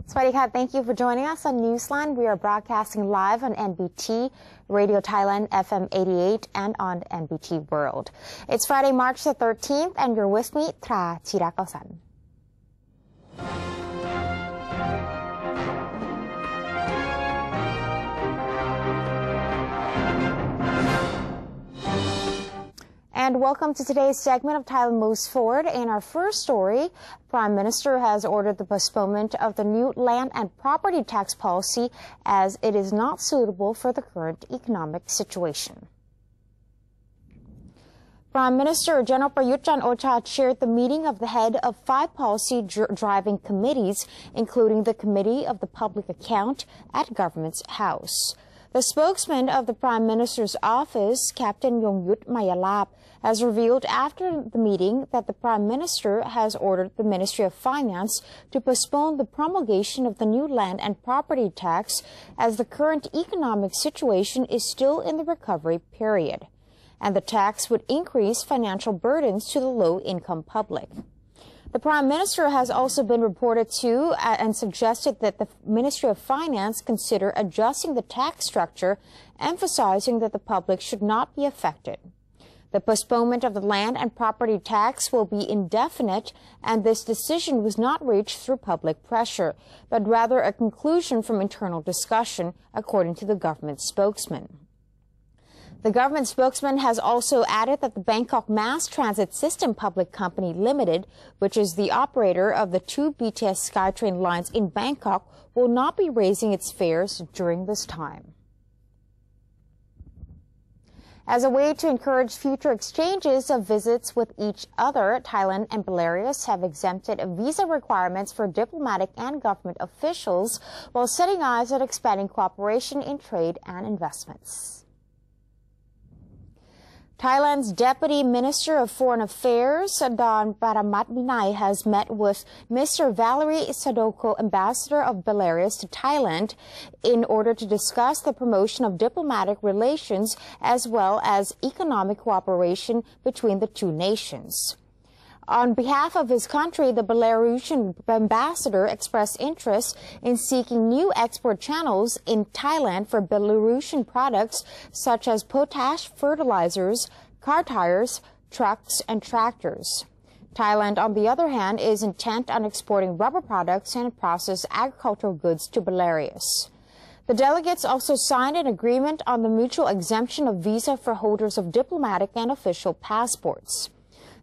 Swadika, thank you for joining us on Newsline. We are broadcasting live on NBT, Radio Thailand, FM 88, and on NBT World. It's Friday, March the 13th, and you're with me, Tra Chirakasan. And welcome to today's segment of Thailand Moves Forward. In our first story, Prime Minister has ordered the postponement of the new land and property tax policy as it is not suitable for the current economic situation. Prime Minister General Prayut Chan-o-cha chaired the meeting of the head of 5 policy driving committees, including the Committee of the Public Account at Government's House. The spokesman of the Prime Minister's office, Captain Yongyut Mayalap, has revealed after the meeting that the Prime Minister has ordered the Ministry of Finance to postpone the promulgation of the new land and property tax as the current economic situation is still in the recovery period, and the tax would increase financial burdens to the low-income public. The Prime Minister has also been reported to and suggested that the Ministry of Finance consider adjusting the tax structure, emphasizing that the public should not be affected. The postponement of the land and property tax will be indefinite, and this decision was not reached through public pressure, but rather a conclusion from internal discussion, according to the government spokesman. The government spokesman has also added that the Bangkok Mass Transit System Public Company Limited, which is the operator of the 2 BTS SkyTrain lines in Bangkok, will not be raising its fares during this time. As a way to encourage future exchanges of visits with each other, Thailand and Belarus have exempted visa requirements for diplomatic and government officials while setting eyes on expanding cooperation in trade and investments. Thailand's Deputy Minister of Foreign Affairs, Don Paramat Vinay, has met with Mr. Valery Sadoko, Ambassador of Belarus to Thailand, in order to discuss the promotion of diplomatic relations as well as economic cooperation between the two nations. On behalf of his country, the Belarusian ambassador expressed interest in seeking new export channels in Thailand for Belarusian products such as potash fertilizers, car tires, trucks, and tractors. Thailand, on the other hand, is intent on exporting rubber products and processed agricultural goods to Belarus. The delegates also signed an agreement on the mutual exemption of visa for holders of diplomatic and official passports.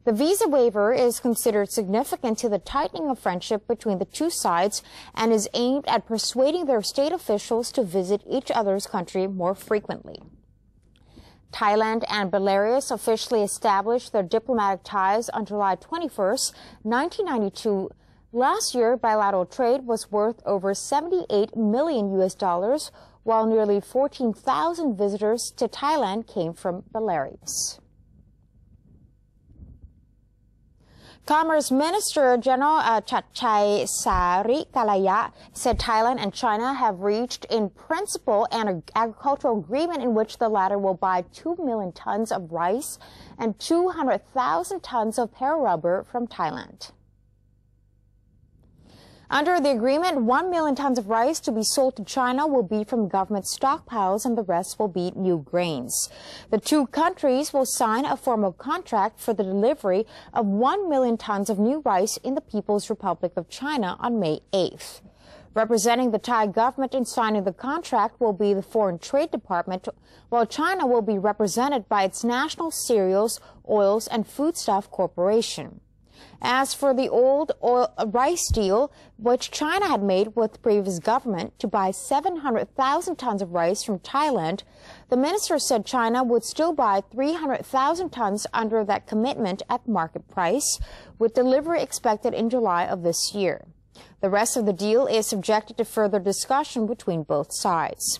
The visa waiver is considered significant to the tightening of friendship between the two sides and is aimed at persuading their state officials to visit each other's country more frequently. Thailand and Belarus officially established their diplomatic ties on July 21, 1992. Last year, bilateral trade was worth over $78 million, while nearly 14,000 visitors to Thailand came from Belarus. Commerce Minister General Chatchai Sarikalaya said Thailand and China have reached in principle an agricultural agreement in which the latter will buy 2 million tons of rice and 200,000 tons of pear rubber from Thailand. Under the agreement, 1 million tons of rice to be sold to China will be from government stockpiles and the rest will be new grains. The two countries will sign a formal contract for the delivery of 1 million tons of new rice in the People's Republic of China on May 8th. Representing the Thai government in signing the contract will be the Foreign Trade Department, while China will be represented by its National Cereals, Oils, and Foodstuff Corporation. As for the old rice deal, which China had made with the previous government to buy 700,000 tons of rice from Thailand, the minister said China would still buy 300,000 tons under that commitment at market price, with delivery expected in July of this year. The rest of the deal is subjected to further discussion between both sides.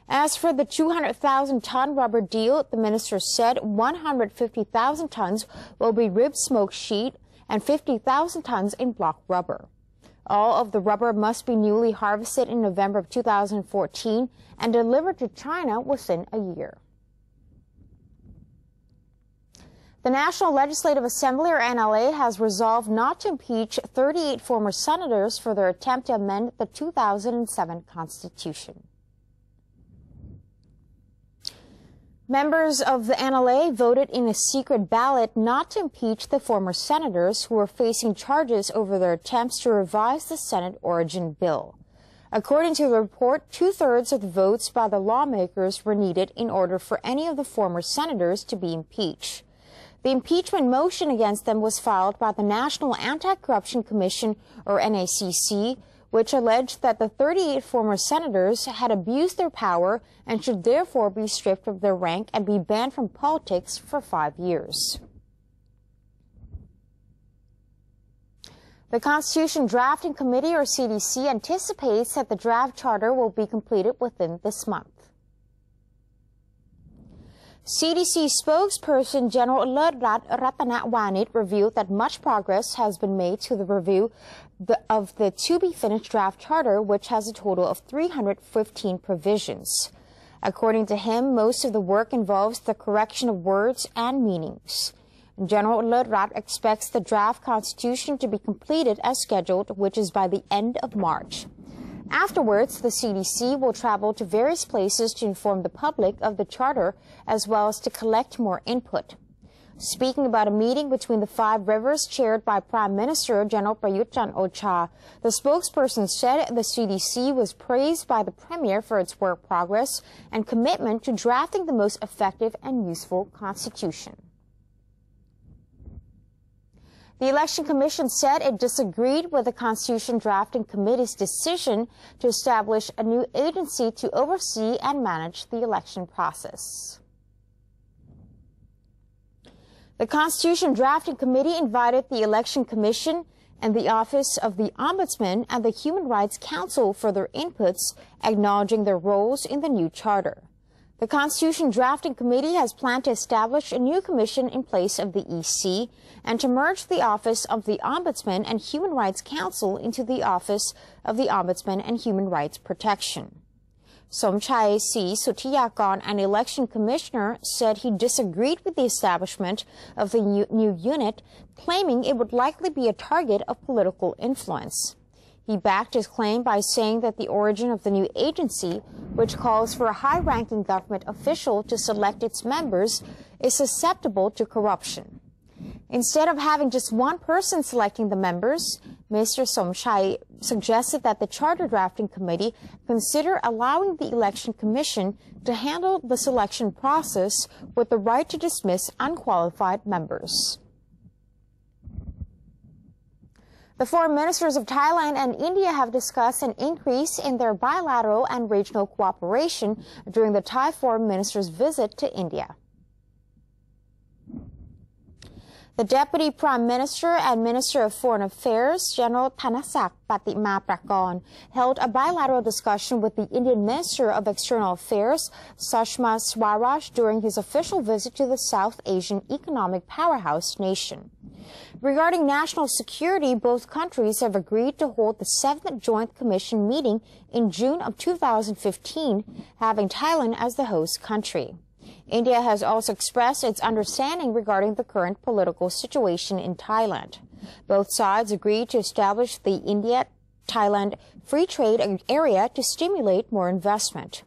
As for the 200,000-ton rubber deal, the minister said 150,000 tons will be ribbed smoke sheet and 50,000 tons in block rubber. All of the rubber must be newly harvested in November of 2014 and delivered to China within a year. The National Legislative Assembly, or NLA, has resolved not to impeach 38 former senators for their attempt to amend the 2007 Constitution. Members of the NLA voted in a secret ballot not to impeach the former senators who were facing charges over their attempts to revise the Senate origin bill. According to the report, 2/3 of the votes by the lawmakers were needed in order for any of the former senators to be impeached. The impeachment motion against them was filed by the National Anti-Corruption Commission, or NACC, which alleged that the 38 former senators had abused their power and should therefore be stripped of their rank and be banned from politics for 5 years. The Constitution Drafting Committee, or CDC, anticipates that the draft charter will be completed within this month. CDC spokesperson General Lerrat Ratanawanit revealed that much progress has been made to the review of the to-be-finished draft charter, which has a total of 315 provisions. According to him, most of the work involves the correction of words and meanings. General Lerrat expects the draft constitution to be completed as scheduled, which is by the end of March. Afterwards, the CDC will travel to various places to inform the public of the charter, as well as to collect more input. Speaking about a meeting between the Five Rivers chaired by Prime Minister General Prayut Chan-o-cha, the spokesperson said the CDC was praised by the Premier for its work progress and commitment to drafting the most effective and useful constitution. The Election Commission said it disagreed with the Constitution Drafting Committee's decision to establish a new agency to oversee and manage the election process. The Constitution Drafting Committee invited the Election Commission and the Office of the Ombudsman and the Human Rights Council for their inputs, acknowledging their roles in the new charter. The Constitution Drafting Committee has planned to establish a new commission in place of the EC and to merge the Office of the Ombudsman and Human Rights Council into the Office of the Ombudsman and Human Rights Protection. Somchai C. Sutiyakon, an election commissioner, said he disagreed with the establishment of the new unit, claiming it would likely be a target of political influence. He backed his claim by saying that the origin of the new agency, which calls for a high-ranking government official to select its members, is susceptible to corruption. Instead of having just one person selecting the members, Mr. Somchai suggested that the Charter Drafting Committee consider allowing the Election Commission to handle the selection process with the right to dismiss unqualified members. The foreign ministers of Thailand and India have discussed an increase in their bilateral and regional cooperation during the Thai foreign minister's visit to India. The Deputy Prime Minister and Minister of Foreign Affairs, General Thanasak Patimaprakon, held a bilateral discussion with the Indian Minister of External Affairs, Sushma Swaraj, during his official visit to the South Asian economic powerhouse nation. Regarding national security, both countries have agreed to hold the 7th Joint Commission meeting in June of 2015, having Thailand as the host country. India has also expressed its understanding regarding the current political situation in Thailand. Both sides agreed to establish the India-Thailand Free Trade Area to stimulate more investment.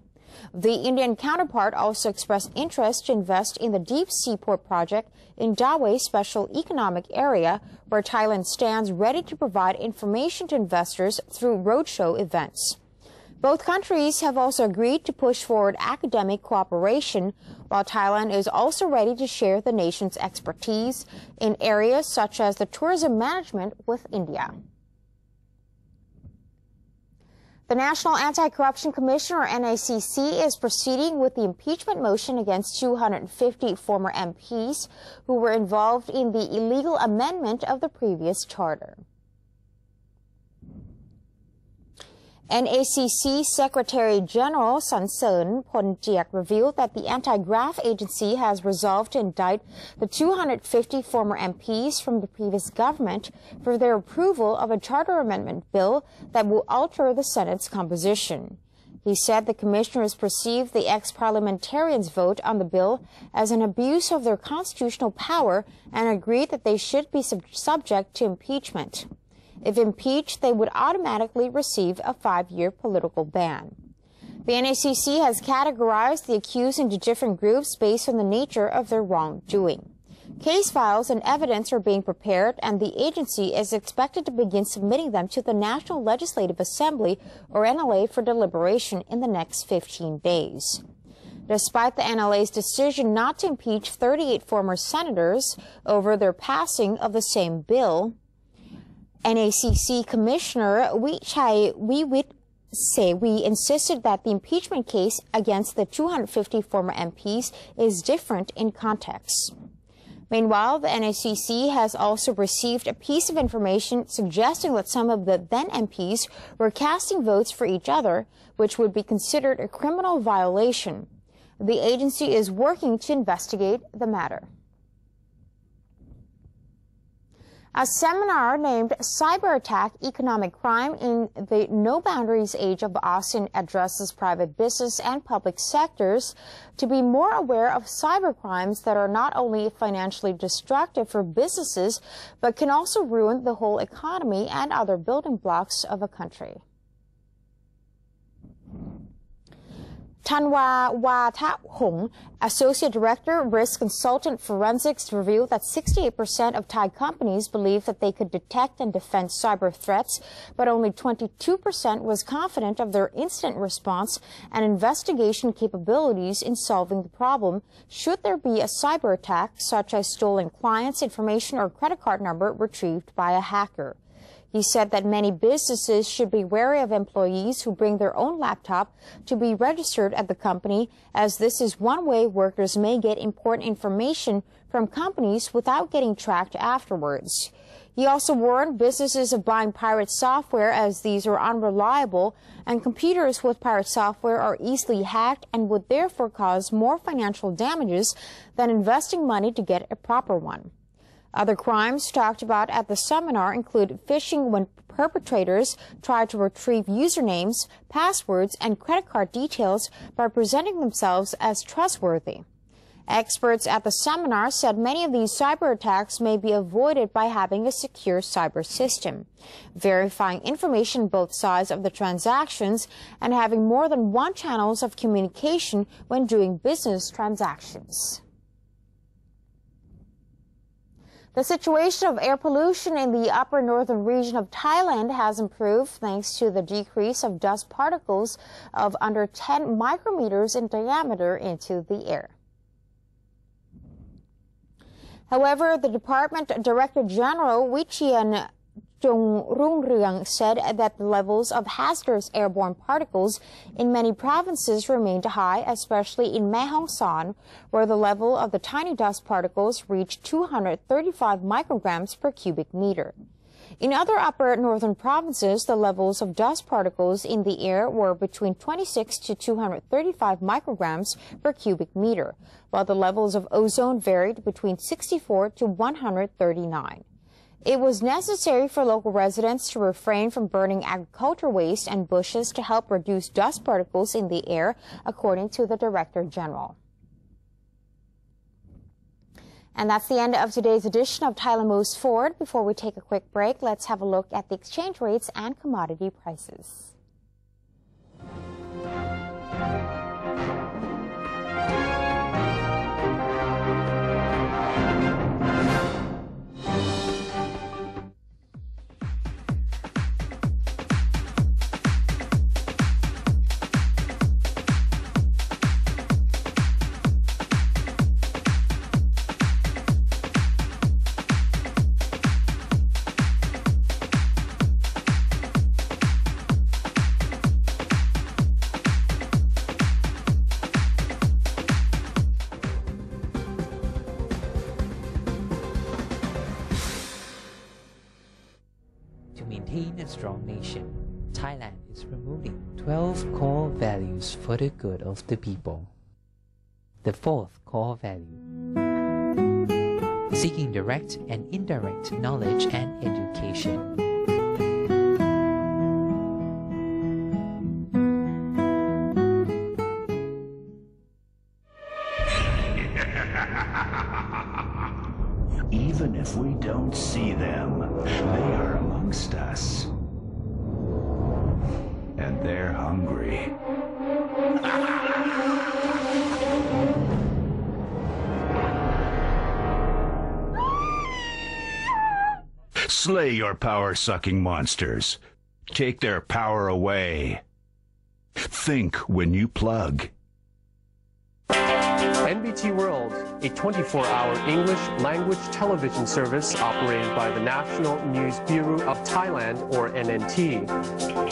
The Indian counterpart also expressed interest to invest in the deep seaport project in Dawei Special Economic Area, where Thailand stands ready to provide information to investors through roadshow events. Both countries have also agreed to push forward academic cooperation, while Thailand is also ready to share the nation's expertise in areas such as the tourism management with India. The National Anti-Corruption Commission, or NACC, is proceeding with the impeachment motion against 250 former MPs who were involved in the illegal amendment of the previous charter. NACC Secretary General Sansearn Pontiak revealed that the anti-graft agency has resolved to indict the 250 former MPs from the previous government for their approval of a charter amendment bill that will alter the Senate's composition. He said the commissioners perceived the ex-parliamentarians' vote on the bill as an abuse of their constitutional power and agreed that they should be subject to impeachment. If impeached, they would automatically receive a 5-year political ban. The NACC has categorized the accused into different groups based on the nature of their wrongdoing. Case files and evidence are being prepared, and the agency is expected to begin submitting them to the National Legislative Assembly, or NLA, for deliberation in the next 15 days. Despite the NLA's decision not to impeach 38 former senators over their passing of the same bill, NACC Commissioner Wiwit we insisted that the impeachment case against the 250 former MPs is different in context. Meanwhile, the NACC has also received a piece of information suggesting that some of the then MPs were casting votes for each other, which would be considered a criminal violation. The agency is working to investigate the matter. A seminar named Cyber Attack Economic Crime in the No Boundaries Age of Austin addresses private business and public sectors to be more aware of cyber crimes that are not only financially destructive for businesses, but can also ruin the whole economy and other building blocks of a country. Tanwa Watahong, Associate Director, Risk Consultant Forensics, revealed that 68% of Thai companies believe that they could detect and defend cyber threats, but only 22% was confident of their incident response and investigation capabilities in solving the problem should there be a cyber attack, such as stolen clients' information or credit card number retrieved by a hacker. He said that many businesses should be wary of employees who bring their own laptop to be registered at the company, as this is one way workers may get important information from companies without getting tracked afterwards. He also warned businesses of buying pirate software, as these are unreliable, and computers with pirate software are easily hacked and would therefore cause more financial damages than investing money to get a proper one. Other crimes talked about at the seminar include phishing, when perpetrators try to retrieve usernames, passwords, and credit card details by presenting themselves as trustworthy. Experts at the seminar said many of these cyber attacks may be avoided by having a secure cyber system, verifying information both sides of the transactions, and having more than one channels of communication when doing business transactions. The situation of air pollution in the upper northern region of Thailand has improved thanks to the decrease of dust particles of under 10 micrometers in diameter into the air. However, the Department Director General Wichian Rungrung said that the levels of hazardous airborne particles in many provinces remained high, especially in Mae Hong Son, where the level of the tiny dust particles reached 235 micrograms per cubic meter. In other upper northern provinces, the levels of dust particles in the air were between 26 to 235 micrograms per cubic meter, while the levels of ozone varied between 64 to 139. It was necessary for local residents to refrain from burning agricultural waste and bushes to help reduce dust particles in the air, according to the Director General. And that's the end of today's edition of Thailand Moves Forward. Before we take a quick break, let's have a look at the exchange rates and commodity prices. To maintain a strong nation, Thailand is promoting 12 core values for the good of the people. The fourth core value: seeking direct and indirect knowledge and education. Even if we don't see them, they are amongst us. And they're hungry. Slay your power-sucking monsters. Take their power away. Think when you plug. NBT World, a 24-hour English language television service operated by the National News Bureau of Thailand, or NNT,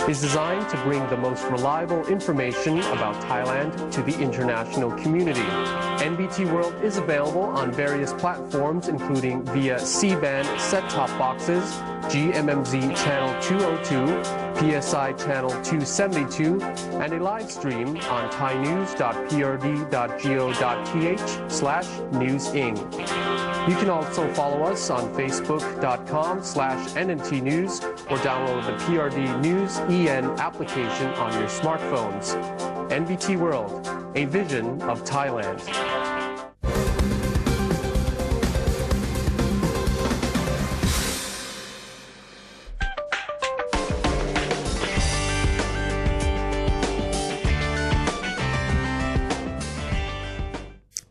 is designed to bring the most reliable information about Thailand to the international community. NBT World is available on various platforms, including via C-band set-top boxes, GMMZ Channel 202, PSI Channel 272, and a live stream on thainews.prd.go.th/newsing. You can also follow us on facebook.com/NNT News or download the PRD News EN application on your smartphones. NBT World, a vision of Thailand.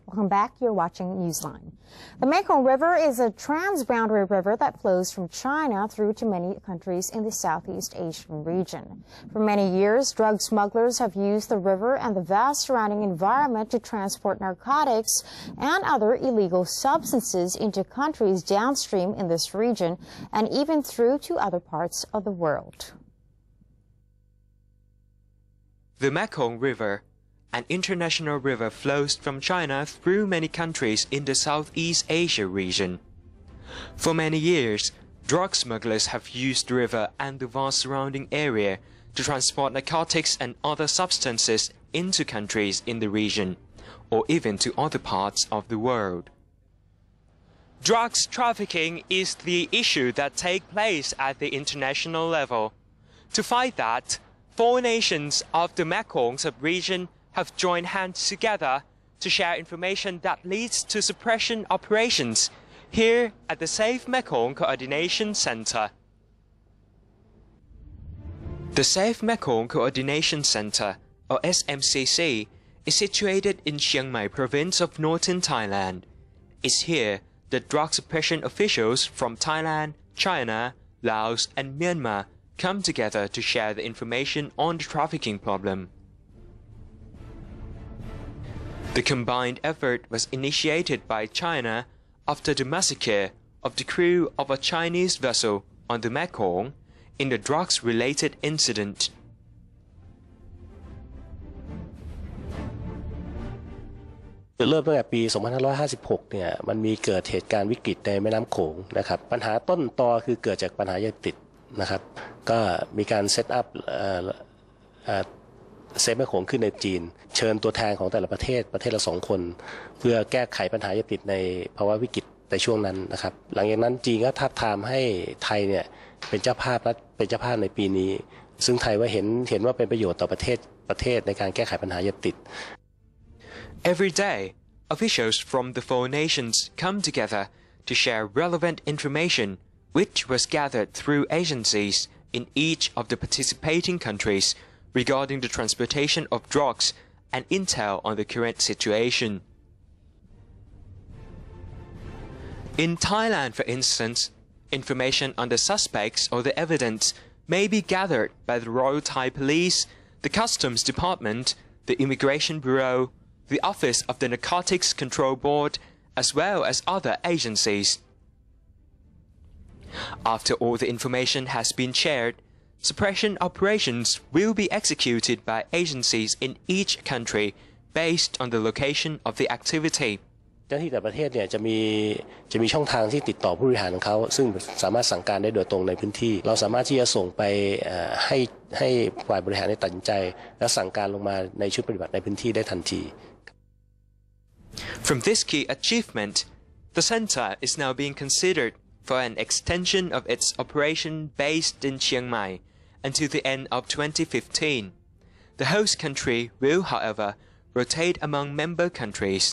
Welcome back. You're watching Newsline. The Mekong River is a trans-boundary river that flows from China through to many countries in the Southeast Asian region. For many years, drug smugglers have used the river and the vast surrounding environment to transport narcotics and other illegal substances into countries downstream in this region and even through to other parts of the world. The Mekong River, an international river, flows from China through many countries in the Southeast Asia region. For many years, drug smugglers have used the river and the vast surrounding area to transport narcotics and other substances into countries in the region, or even to other parts of the world. Drugs trafficking is the issue that takes place at the international level. To fight that, 4 nations of the Mekong sub-region have joined hands together to share information that leads to suppression operations here at the Safe Mekong Coordination Center. The Safe Mekong Coordination Center, or SMCC, is situated in Chiang Mai province of northern Thailand. It's here that drug suppression officials from Thailand, China, Laos and Myanmar come together to share the information on the trafficking problem. The combined effort was initiated by China after the massacre of the crew of a Chinese vessel on the Mekong in the drugs-related incident.เริ่มตั้งแต่ปี 2556 เนี่ยมันมีเกิดเหตุการณ์วิกฤตในแม่น้ำโขงนะครับปัญหาต้นตอคือเกิดจากปัญหายาเสพติดนะครับก็มีการเซตอัพเซฟแม่โขงขึ้นในจีนเชิญตัวแทนของแต่ละประเทศละ2 คนเพื่อแก้ไขปัญหายาเสพติดในภาวะวิกฤตในช่วงนั้นนะครับหลังจากนั้นจีนก็ทาบทามให้ไทยเนี่ยเป็นเจ้าภาพและเป็นเจ้าภาพในปีนี้ซึ่งไทยว่าเห็นว่าเป็นประโยชน์ต่อประเทศในการแก้ไขปัญหายาเสพติด Every day, officials from the 4 nations come together to share relevant information which was gathered through agencies in each of the participating countries regarding the transportation of drugs and intel on the current situation. In Thailand, for instance, information on the suspects or the evidence may be gathered by the Royal Thai Police, the Customs Department, the Immigration Bureau, the Office of the Narcotics Control Board, as well as other agencies. After all the information has been shared, suppression operations will be executed by agencies in each country based on the location of the activity. เจ้าหน้าที่แต่ประเทศเนี่ยจะมีช่องทางที่ติดต่อผู้บริหารของเขาซึ่งสามารถสั่งการได้โดยตรงในพื้นที่เราสามารถที่จะส่งไปให้ฝ่ายบริหารได้ตัดสินใจและสั่งการลงมาในชุดปฏิบัติในพื้นที่ได้ทันที From this key achievement, the center is now being considered for an extension of its operation based in Chiang Mai until the end of 2015. The host country will, however, rotate among member countries.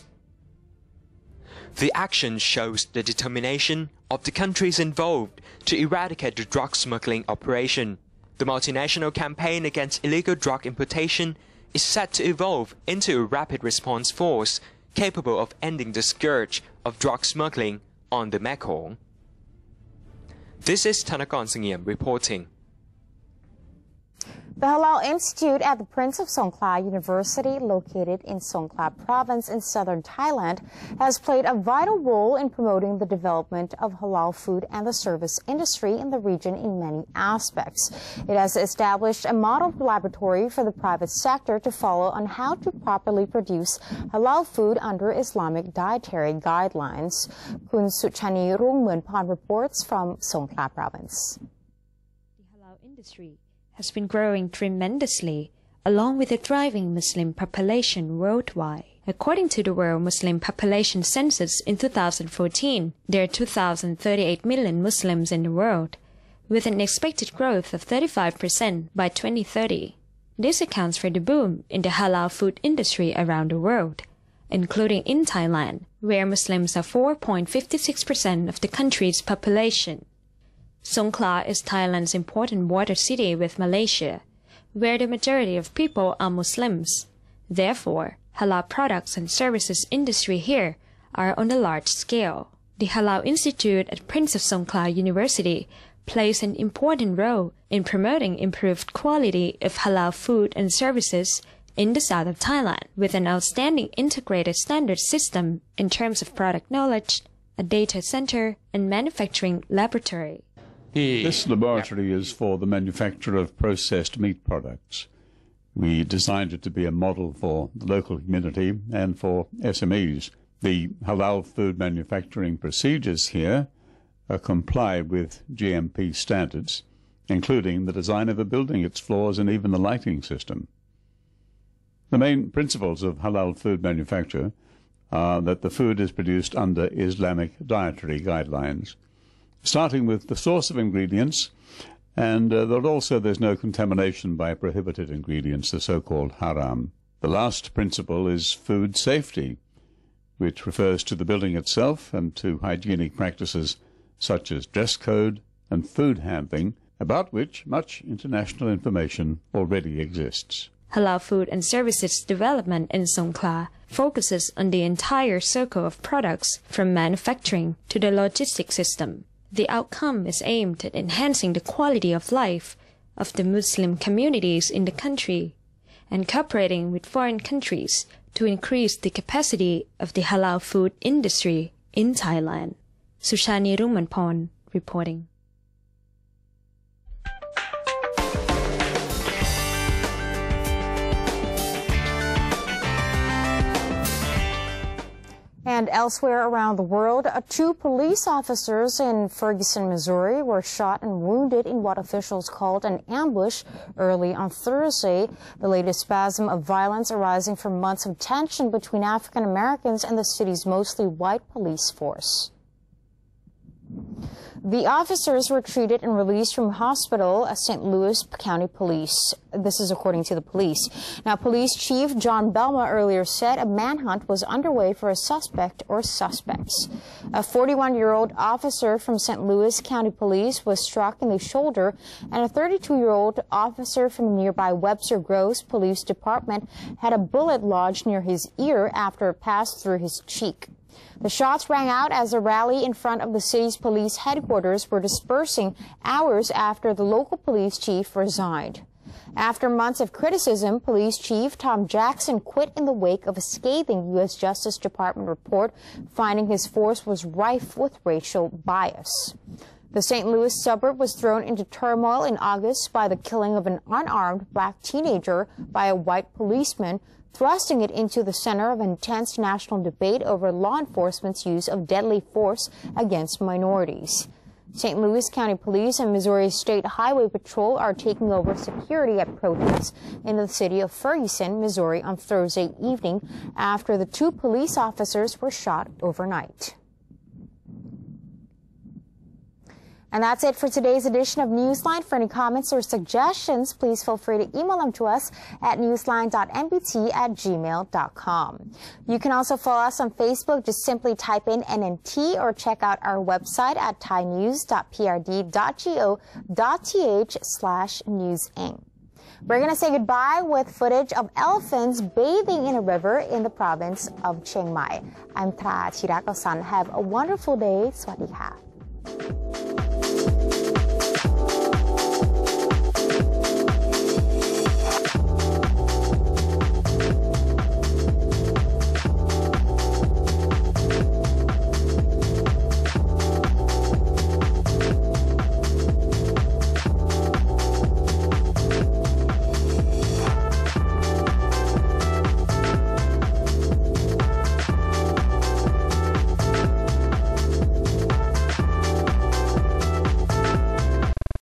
The action shows the determination of the countries involved to eradicate the drug smuggling operation. The multinational campaign against illegal drug importation is set to evolve into a rapid response force capable of ending the scourge of drug smuggling on the Mekong. This is Thanakorn Sangiem reporting. The Halal Institute at the Prince of Songkhla University, located in Songkhla province in southern Thailand, has played a vital role in promoting the development of halal food and the service industry in the region in many aspects. It has established a model laboratory for the private sector to follow on how to properly produce halal food under Islamic dietary guidelines. Kun Suchani Rungmunpan reports from Songkhla province. The halal industry has been growing tremendously, along with a thriving Muslim population worldwide. According to the World Muslim Population Census in 2014, there are 2,038 million Muslims in the world, with an expected growth of 35% by 2030. This accounts for the boom in the halal food industry around the world, including in Thailand, where Muslims are 4.56% of the country's population. Songkhla is Thailand's important border city with Malaysia, where the majority of people are Muslims. Therefore, halal products and services industry here are on a large scale. The Halal Institute at Prince of Songkhla University plays an important role in promoting improved quality of halal food and services in the south of Thailand, with an outstanding integrated standard system in terms of product knowledge, a data center, and manufacturing laboratory. This laboratory is for the manufacture of processed meat products. We designed it to be a model for the local community and for SMEs. The halal food manufacturing procedures here comply with GMP standards, including the design of a building, its floors, and even the lighting system. The main principles of halal food manufacture are that the food is produced under Islamic dietary guidelines, starting with the source of ingredients, and that also there's no contamination by prohibited ingredients, the so-called haram. The last principle is food safety, which refers to the building itself and to hygienic practices such as dress code and food handling, about which much international information already exists. Halal food and services development in Songkhla focuses on the entire circle of products from manufacturing to the logistics system. The outcome is aimed at enhancing the quality of life of the Muslim communities in the country and cooperating with foreign countries to increase the capacity of the halal food industry in Thailand. Sushani Rumanpon reporting. And elsewhere around the world, 2 police officers in Ferguson, Missouri were shot and wounded in what officials called an ambush early on Thursday, the latest spasm of violence arising from months of tension between African Americans and the city's mostly white police force. The officers were treated and released from hospital at St. Louis County Police. This is according to the police. Now, Police Chief John Belma earlier said a manhunt was underway for a suspect or suspects. A 41-year-old officer from St. Louis County Police was struck in the shoulder, and a 32-year-old officer from nearby Webster Groves Police Department had a bullet lodged near his ear after it passed through his cheek. The shots rang out as a rally in front of the city's police headquarters were dispersing hours after the local police chief resigned. After months of criticism, Police Chief Tom Jackson quit in the wake of a scathing U.S. Justice Department report finding his force was rife with racial bias. The St. Louis suburb was thrown into turmoil in August by the killing of an unarmed black teenager by a white policeman, thrusting it into the center of intense national debate over law enforcement's use of deadly force against minorities. St. Louis County Police and Missouri State Highway Patrol are taking over security at protests in the city of Ferguson, Missouri on Thursday evening after the 2 police officers were shot overnight. And that's it for today's edition of Newsline. For any comments or suggestions, please feel free to email them to us at newsline.nbt@gmail.com. You can also follow us on Facebook. Just simply type in NNT or check out our website at thainews.prd.go.th/newsing. We're going to say goodbye with footage of elephants bathing in a river in the province of Chiang Mai. I'm Tra Chirakasan. Have a wonderful day. Sawasdee ka.